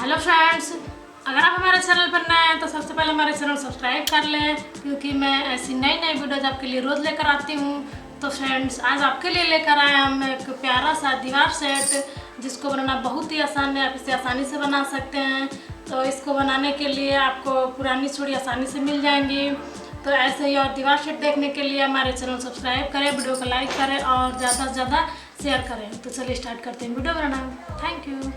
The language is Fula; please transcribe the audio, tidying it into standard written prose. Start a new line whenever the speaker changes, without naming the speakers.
Hello friends, अगर आप हमारे चैनल पर नए हैं तो सबसे पहले हमारे चैनल सब्सक्राइब कर लें, क्योंकि मैं ऐसी नई नई वीडियोज आपके लिए रोज़ लेकर आती हूँ। तो फ्रेंड्स, आज आपके लिए लेकर आए हम एक प्यारा सा दीवार सेट, जिसको बनाना बहुत ही आसान है। आप इसे आसानी से बना सकते हैं। तो इसको बनाने के लिए आपको पुरानी चूड़ी आसानी से मिल जाएंगी। तो ऐसे ही और दीवार सेट देखने के लिए हमारे चैनल सब्सक्राइब करें, वीडियो को लाइक करें और ज़्यादा से ज़्यादा शेयर करें। तो चलिए स्टार्ट करते हैं वीडियो बनाना। Thank you.